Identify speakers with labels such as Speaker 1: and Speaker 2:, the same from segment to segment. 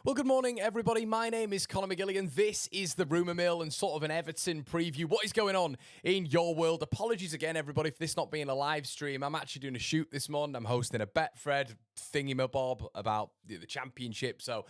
Speaker 1: Well, good morning, everybody. My name is Conor McGilligan. This is the Rumour Mill and sort of an Everton preview. What is going on in your world? Apologies again, everybody, for this not being a live stream. I'm actually doing a shoot this morning. I'm hosting a Betfred thingy-mabob about the championship. So,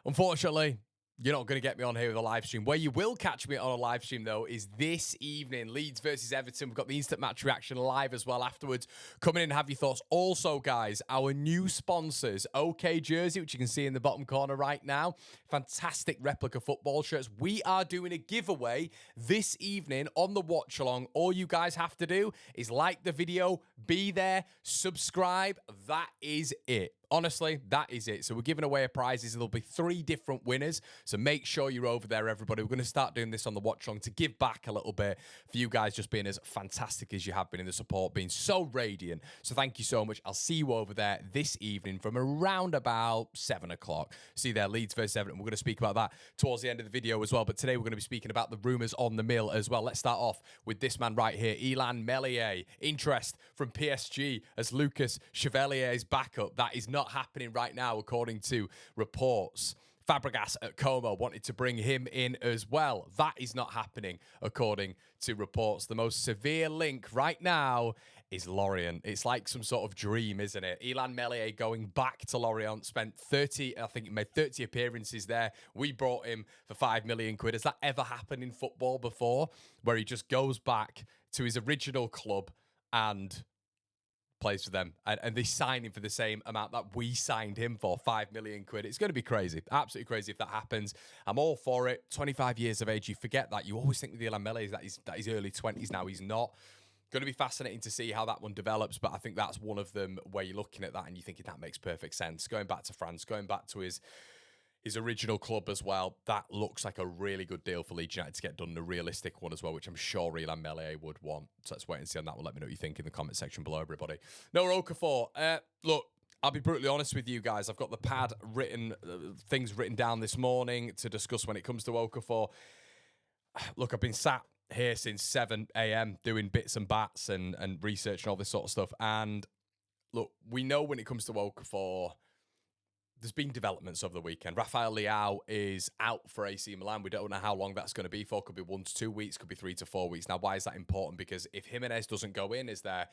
Speaker 1: unfortunately, you're not going to get me on here with a live stream. Where you will catch me on a live stream, though, is this evening. Leeds versus Everton. We've got the instant match reaction live as well afterwards. Come in and have your thoughts. Also, guys, our new sponsors, OK Jersey, which you can see in the bottom corner right now. Fantastic replica football shirts. We are doing a giveaway this evening on the watch along. All you guys have to do is like the video, be there, subscribe. That is it. Honestly, that is it. So we're giving away prizes. There'll be 3 different winners. So make sure you're over there, everybody. We're going to start doing this on the watch along to give back a little bit for you guys just being as fantastic as you have been in the support, being so radiant. So thank you so much. I'll see you over there this evening from around about 7 o'clock. See you there, Leeds versus Everton. We're going to speak about that towards the end of the video as well. But today we're going to be speaking about the rumours on the mill as well. Let's start off with this man right here, Elland Meslier. Interest from PSG as Lucas Chevalier's backup. That is not happening right now, according to reports. Fabregas at Como wanted to bring him in as well. That is not happening, according to reports. The most severe link right now is Lorient. It's like some sort of dream, isn't it? Elland Meslier going back to Lorient, spent 30, I think he made 30 appearances there. We brought him for 5 million quid. Has that ever happened in football before, where he just goes back to his original club and plays for them, and they sign him for the same amount that we signed him for, 5 million quid. It's going to be crazy, absolutely crazy if that happens. I'm all for it. 25 years of age, you forget that. You always think with Elland Meslier that he's early 20s now. He's not. Going to be fascinating to see how that one develops, but I think that's one of them where you're looking at that and you're thinking that makes perfect sense. Going back to France, going back to his original club as well, that looks like a really good deal for Leeds United to get done, a realistic one as well, which I'm sure Elland Meslier would want. So let's wait and see on that one. Let me know what you think in the comment section below, everybody. No, Okafor. Look, I'll be brutally honest with you guys. I've got the pad written, things written down this morning to discuss when it comes to Okafor. Look, I've been sat here since 7 a.m. doing bits and bats and research and all this sort of stuff. And look, we know when it comes to Okafor, there's been developments over the weekend. Rafael Leao is out for AC Milan. We don't know how long that's going to be for. Could be 1 to 2 weeks, could be 3 to 4 weeks. Now, why is that important? Because if Jimenez doesn't go in as their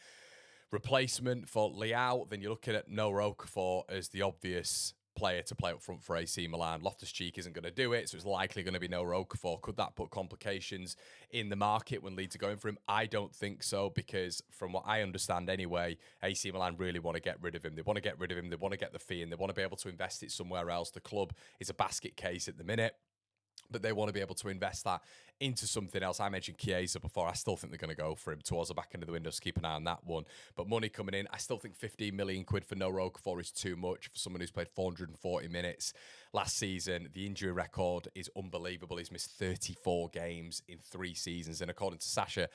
Speaker 1: replacement for Leao, then you're looking at no Okafor as the obvious player to play up front for AC Milan. Loftus-Cheek isn't going to do it, so it's likely going to be no Okafor. Could that put complications in the market when Leeds are going for him? I don't think so, because from what I understand anyway, AC Milan really want to get rid of him. They want to get rid of him. They want to get the fee and they want to be able to invest it somewhere else. The club is a basket case at the minute, but they want to be able to invest that into something else. I mentioned Chiesa before. I still think they're going to go for him towards the back end of the window, so keep an eye on that one. But money coming in, I still think 15 million quid for no Okafor is too much for someone who's played 440 minutes last season. The injury record is unbelievable. He's missed 34 games in 3 seasons. And according to Sasha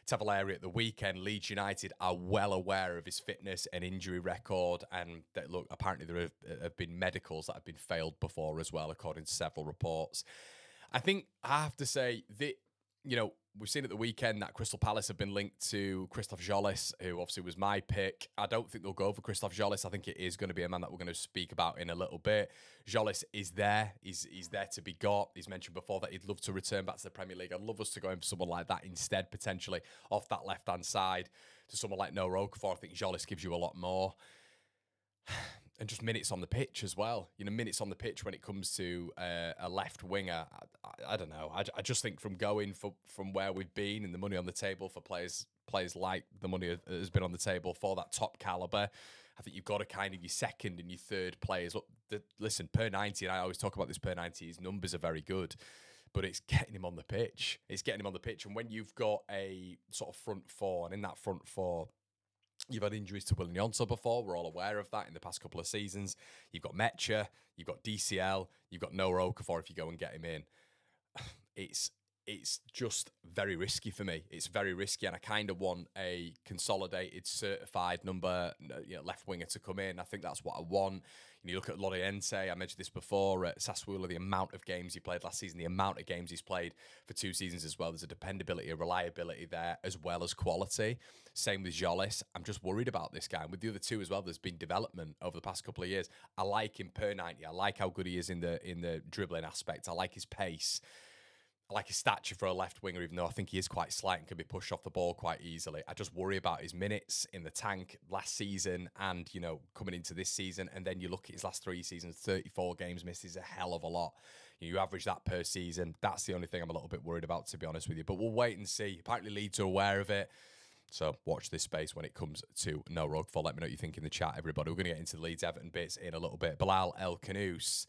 Speaker 1: Tavaleri at the weekend, Leeds United are well aware of his fitness and injury record. And that, look, apparently there have been medicals that have been failed before as well, according to several reports. I think I have to say that, you know, we've seen at the weekend that Crystal Palace have been linked to Christophe Jolis, who obviously was my pick. I don't think they'll go for Christophe Jolis. I think it is going to be a man that we're going to speak about in a little bit. Jolis is there. He's there to be got. He's mentioned before that he'd love to return back to the Premier League. I'd love us to go in for someone like that instead, potentially, off that left-hand side to someone like No Okafor. I think Jolis gives you a lot more. And just minutes on the pitch as well. You know, minutes on the pitch when it comes to a left winger. I don't know. I just think from going from where we've been and the money on the table for players like the money has been on the table for that top caliber, I think you've got to kind of your second and your third players. Look, listen, per 90, and I always talk about this per 90, his numbers are very good, but it's getting him on the pitch. It's getting him on the pitch. And when you've got a sort of front four, and in that front four, you've had injuries to Willian Johnson before. We're all aware of that in the past couple of seasons. You've got Metcha, you've got DCL, you've got Noah Okafor if you go and get him in. It's it's just very risky for me. It's very risky, and I kind of want a consolidated, certified left winger to come in. I think that's what I want. You look at Lorient. I mentioned this before at Sassuolo, the amount of games he played last season, the amount of games he's played for 2 seasons as well. There's a dependability, a reliability there, as well as quality. Same with Jolis. I'm just worried about this guy. And with the other 2 as well, there's been development over the past couple of years. I like him per 90. I like how good he is in the dribbling aspect. I like his pace. I like his stature for a left winger, even though I think he is quite slight and can be pushed off the ball quite easily. I just worry about his minutes in the tank last season and, coming into this season. And then you look at his last 3 seasons, 34 games missed is a hell of a lot. You average that per season. That's the only thing I'm a little bit worried about, to be honest with you. But we'll wait and see. Apparently Leeds are aware of it. So watch this space when it comes to No Rug For. Let me know what you think in the chat, everybody. We're going to get into the Leeds Everton bits in a little bit. Bilal El Khannouss.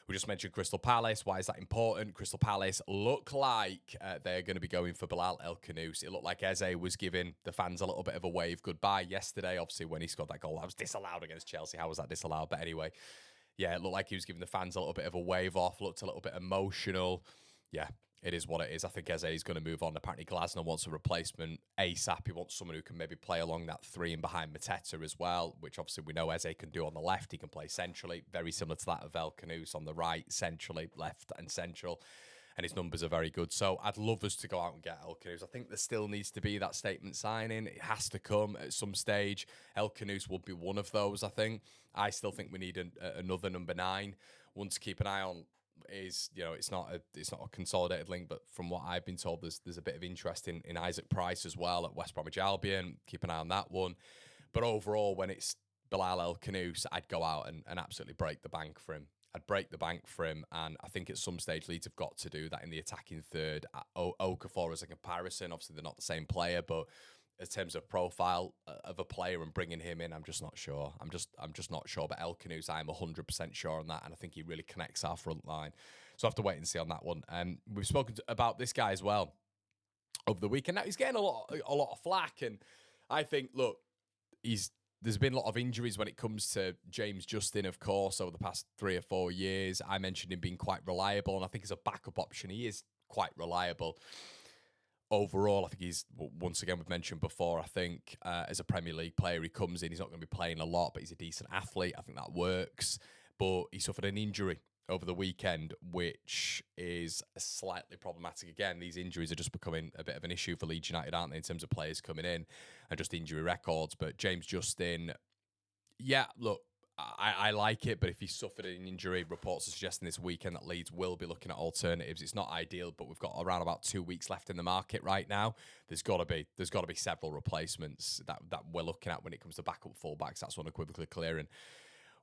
Speaker 1: We just mentioned Crystal Palace. Why is that important? Crystal Palace look like they're going to be going for Bilal El Khannouss. It looked like Eze was giving the fans a little bit of a wave goodbye yesterday. Obviously, when he scored that goal, that was disallowed against Chelsea. How was that disallowed? But anyway, yeah, it looked like he was giving the fans a little bit of a wave off, looked a little bit emotional. Yeah, it is what it is. I think Eze is going to move on. Apparently, Glasner wants a replacement ASAP. He wants someone who can maybe play along that 3 and behind Mateta as well, which obviously we know Eze can do on the left. He can play centrally, very similar to that of El Khannouss on the right, centrally, left and central. And his numbers are very good. So I'd love us to go out and get El Khannouss. I think there still needs to be that statement signing. It has to come at some stage. El Khannouss will be one of those, I think. I still think we need another number 9. One to keep an eye on is, it's not a consolidated link, but from what I've been told, there's a bit of interest in Isaac Price as well at West Bromwich Albion. Keep an eye on that one. But overall, when it's Bilal El Khannouss, I'd go out and absolutely break the bank for him. I'd break the bank for him, and I think at some stage Leeds have got to do that in the attacking third. Okafor as a comparison, obviously they're not the same player, but in terms of profile of a player and bringing him in, I'm just not sure. I'm just not sure. But El Khannouss, I'm 100% sure on that, and I think he really connects our front line. So I have to wait and see on that one. We've spoken about this guy as well over the weekend. Now he's getting a lot of flack, and I think, look, there's been a lot of injuries when it comes to James Justin, of course, over the past 3 or 4 years. I mentioned him being quite reliable, and I think as a backup option, he is quite reliable. Overall, I think he's, once again, we've mentioned before, I think as a Premier League player, he comes in, he's not going to be playing a lot, but he's a decent athlete. I think that works. But he suffered an injury over the weekend, which is slightly problematic. Again, these injuries are just becoming a bit of an issue for Leeds United, aren't they, in terms of players coming in and just injury records. But James Justin, yeah, look, I like it, but if he suffered an injury, reports are suggesting this weekend that Leeds will be looking at alternatives. It's not ideal, but we've got around about 2 weeks left in the market right now. There's got to be several replacements that we're looking at when it comes to backup fullbacks. That's unequivocally clear. And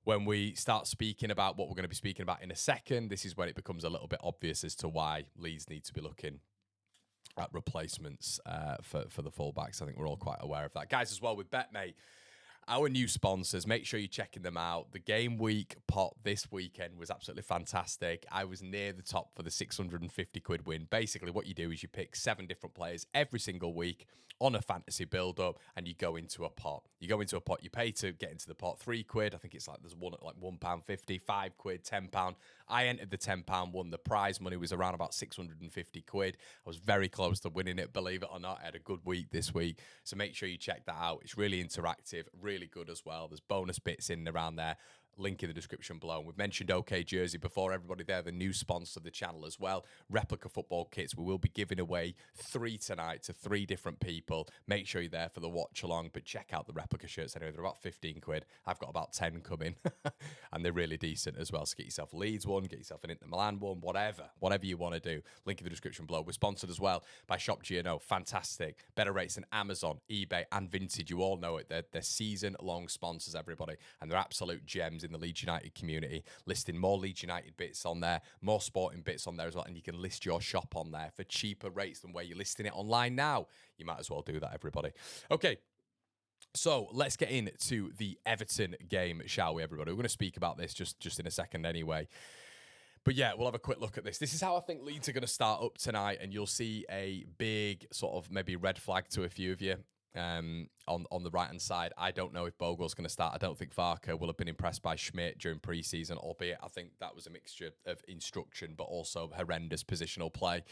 Speaker 1: when we start speaking about what we're going to be speaking about in a second, this is when it becomes a little bit obvious as to why Leeds need to be looking at replacements for the fullbacks. I think we're all quite aware of that. Guys, as well with BetMate, our new sponsors, make sure you're checking them out. The game week pot this weekend was absolutely fantastic. I was near the top for the 650 quid win. Basically, what you do is you pick 7 different players every single week on a fantasy build-up, and you go into a pot. You pay to get into the pot, 3 quid. I think it's like there's one at like £1.50, 5 quid, £10. I entered the £10 one. The prize money was around about 650 quid. I was very close to winning it, believe it or not. I had a good week this week. So make sure you check that out. It's really interactive, really good as well. There's bonus bits in and around there. Link in the description below. And we've mentioned OK Jersey before. Everybody there, the new sponsor of the channel as well. Replica football kits. We will be giving away 3 tonight to 3 different people. Make sure you're there for the watch along, but check out the replica shirts anyway. They're about 15 quid. I've got about 10 coming and they're really decent as well. So get yourself a Leeds one, get yourself an Inter Milan one, whatever you want to do. Link in the description below. We're sponsored as well by Shop G&O. Fantastic. Better rates than Amazon, eBay and Vintage. You all know it. They're season-long sponsors, everybody. And they're absolute gems in the Leeds United community, listing more Leeds United bits on there, more sporting bits on there as well, and you can list your shop on there for cheaper rates than where you're listing it online now. You might as well do that, everybody. Okay, so let's get into the Everton game, shall we, everybody? We're going to speak about this just in a second anyway. But yeah, we'll have a quick look at this. This is how I think Leeds are going to start up tonight, and you'll see a big sort of maybe red flag to a few of you. On the right-hand side, I don't know if Bogle's going to start. I don't think Farke will have been impressed by Schmidt during pre-season, albeit I think that was a mixture of instruction, but also horrendous positional play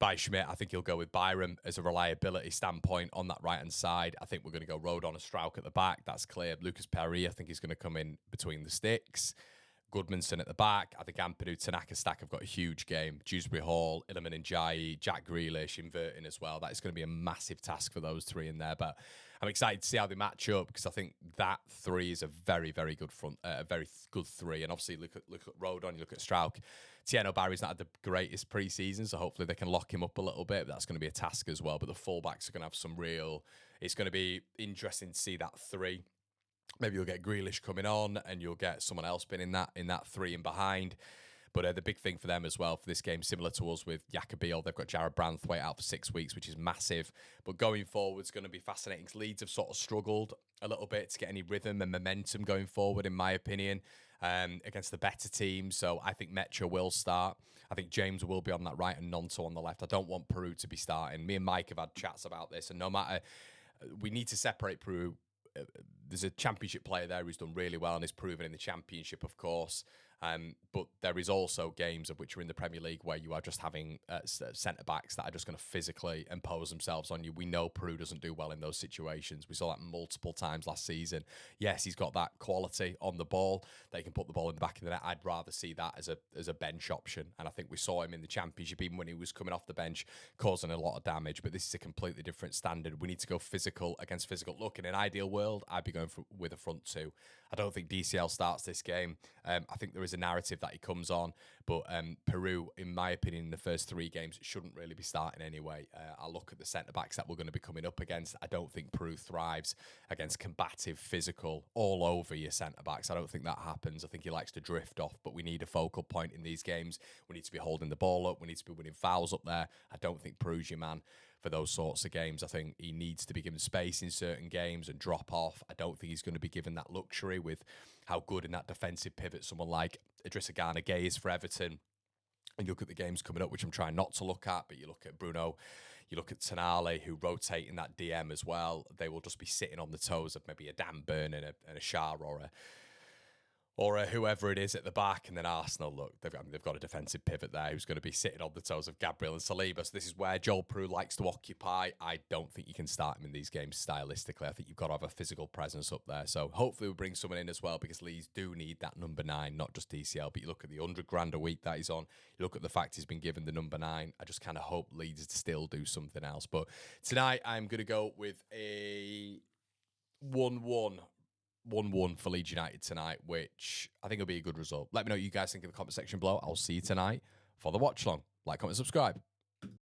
Speaker 1: by Schmidt. I think he'll go with Byram as a reliability standpoint on that right-hand side. I think we're going to go Road on a Strauch at the back. That's clear. Lucas Perry, I think he's going to come in between the sticks. Goodmanson at the back. I think Ampadu, Tanaka, Stack have got a huge game. Dewsbury Hall, Iliman Ndiaye, Jack Grealish inverting as well. That is going to be a massive task for those three in there. But I'm excited to see how they match up because I think that three is a very, very good front, a very good three. And obviously, look at Rodon, you look at Strauch. Tieno Barry's not had the greatest pre-season, so hopefully they can lock him up a little bit. But that's going to be a task as well. But the fullbacks are going to have some real. It's going to be interesting to see that three. Maybe you'll get Grealish coming on, and you'll get someone else being in that three and behind. But the big thing for them as well for this game, similar to us with Jacobiel, they've got Jared Branthwaite out for 6 weeks, which is massive. But going forward is going to be fascinating. Leeds have sort of struggled a little bit to get any rhythm and momentum going forward, in my opinion, against the better teams. So I think Metro will start. I think James will be on that right and Nonto on the left. I don't want Peru to be starting. Me and Mike have had chats about this, and no matter, we need to separate Peru. There's a championship player there who's done really well and is proven in the championship, of course. But there is also games of which are in the Premier League where you are just having centre-backs that are just going to physically impose themselves on you. We know Peru doesn't do well in those situations. We saw that multiple times last season. Yes, he's got that quality on the ball. They can put the ball in the back of the net. I'd rather see that as a bench option. And I think we saw him in the championship, even when he was coming off the bench, causing a lot of damage. But this is a completely different standard. We need to go physical against physical. Look, in an ideal world, I'd be going with a front two. I don't think DCL starts this game. I think there is a narrative that he comes on, but Peru, in my opinion, in the first 3 games, shouldn't really be starting anyway. I look at the centre-backs that we're going to be coming up against. I don't think Peru thrives against combative, physical, all over your centre-backs. I don't think that happens. I think he likes to drift off, but we need a focal point in these games. We need to be holding the ball up. We need to be winning fouls up there. I don't think Peru's your man for those sorts of games. I think he needs to be given space in certain games and drop off. I don't think he's going to be given that luxury with how good in that defensive pivot someone like Idrissa Gana Gueye is for Everton. And you look at the games coming up, which I'm trying not to look at, but you look at Bruno, you look at Tonali, who rotate in that DM as well. They will just be sitting on the toes of maybe a Dan Burn and a Shah or whoever it is at the back. And then Arsenal, look, they've got a defensive pivot there who's going to be sitting on the toes of Gabriel and Saliba. So this is where Joel Peru likes to occupy. I don't think you can start him in these games stylistically. I think you've got to have a physical presence up there. So hopefully we'll bring someone in as well, because Leeds do need that number 9, not just DCL. But you look at the 100 grand a week that he's on. You look at the fact he's been given the number 9. I just kind of hope Leeds still do something else. But tonight I'm going to go with a 1-1 for Leeds United tonight, which I think will be a good result. Let me know what you guys think in the comment section below. I'll see you tonight for the watch long. Like, comment, subscribe.